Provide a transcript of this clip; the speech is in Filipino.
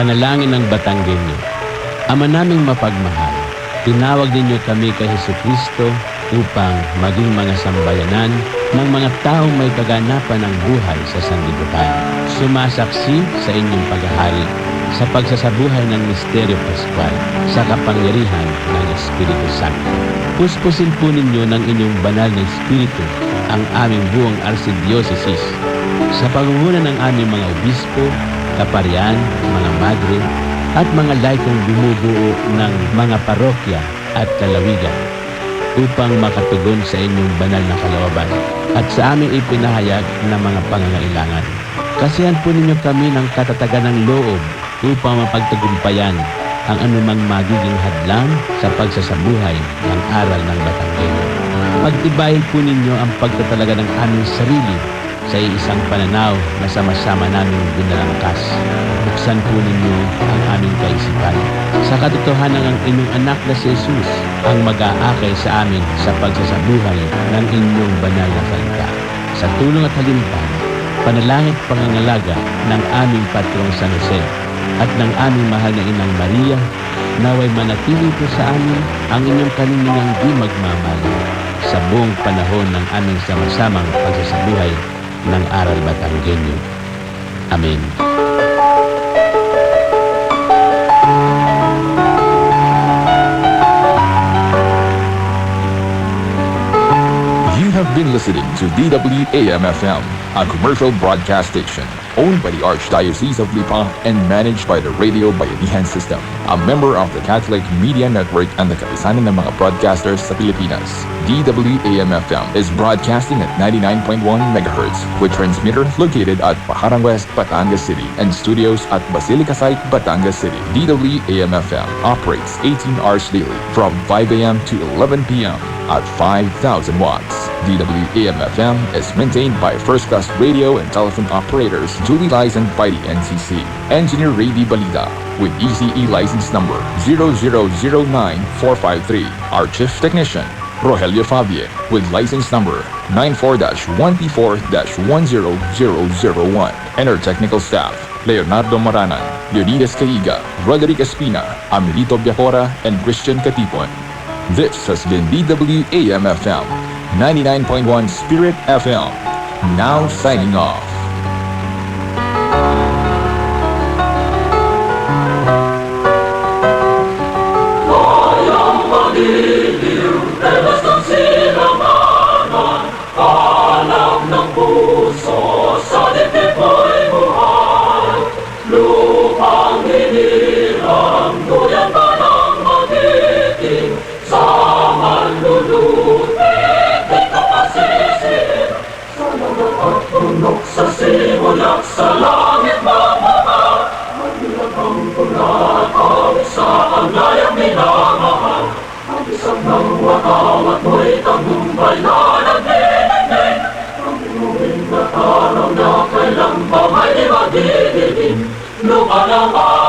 Panalangin ng Batanggenyo. Ama naming mapagmahal, tinawag ninyo kami kay Jesucristo upang maging mga sambayanan ng mga taong may kaganapan ng buhay sa sanlibutan. Sumasaksi sa inyong paghahari sa pagsasabuhay ng misteryo Pascual sa kapangyarihan ng Espiritu Santo. Puspusin po ninyo ng inyong banal na Espiritu ang aming buong arsidiocesis sa pangunguna ng aming mga obispo, kaparian, mga madre, at mga laikong bumubuo ng mga parokya at kalawigan upang makatugon sa inyong banal na kalooban at sa aming ipinahayag na mga pangangailangan. Kasihan po ninyo kami ng katatagan ng loob upang mapagtagumpayan ang anumang magiging hadlang sa pagsasabuhay ng aral ng Batanggenyo. Pagtibayin po ninyo ang pagtatalaga ng aming sarili sa isang pananaw na sama-sama naming binalangkas. Buksan po ninyo ang aming kaisipan sa katotohanan ng inyong anak na si Jesus ang mag-aakay sa amin sa pagsasabuhay ng inyong banal na salita. Sa tulong at halimpana, panalangin at pangangalaga ng aming patrong San Jose at ng aming mahal na Inang Maria, naway manatili po sa amin ang inyong kaningang di magmamali sa buong panahon ng aming sama-samang pagsasabuhay ng Aral Batanggenyo. Amen. You have been listening to DWAM-FM, a commercial broadcast station owned by the Archdiocese of Lipa and managed by the Radio Bayanihan System, a member of the Catholic Media Network and the kapisanan ng mga broadcasters sa Pilipinas. DWAM-FM is broadcasting at 99.1 MHz with transmitter located at Paharang West, Batangas City and studios at Basilica Site, Batangas City. DWAM-FM operates 18 hours daily from 5 a.m. to 11 p.m. at 5,000 watts. DWAM-FM is maintained by first-class radio and telephone operators duly licensed by the NCC. Engineer Rady Balida with ECE license number 0009453. Our Chief Technician Rogelio Fabie with license number 94-124-10001. And our technical staff Leonardo Moranan, Leonidas Caiga, Roderick Espina, Amelito Biacora, and Christian Katipon. This has been DWAM-FM 99.1 Spirit FM. Now signing off. Alam ng puso sa dibdib mo'y buhay. Lupang hinirang, duyan ka ng magiting. Sa manlulupit, di ka pasisir. Sa lagat at tunok, sa simulak, sa langit mamahal. Magulat ang tulakaw sa anglayang minamahal. Ang isang ng watawat mo'y tagumpay na nagdinigdig. Ang inuwing na araw na kailang pa may di magdidilim. Lupa naman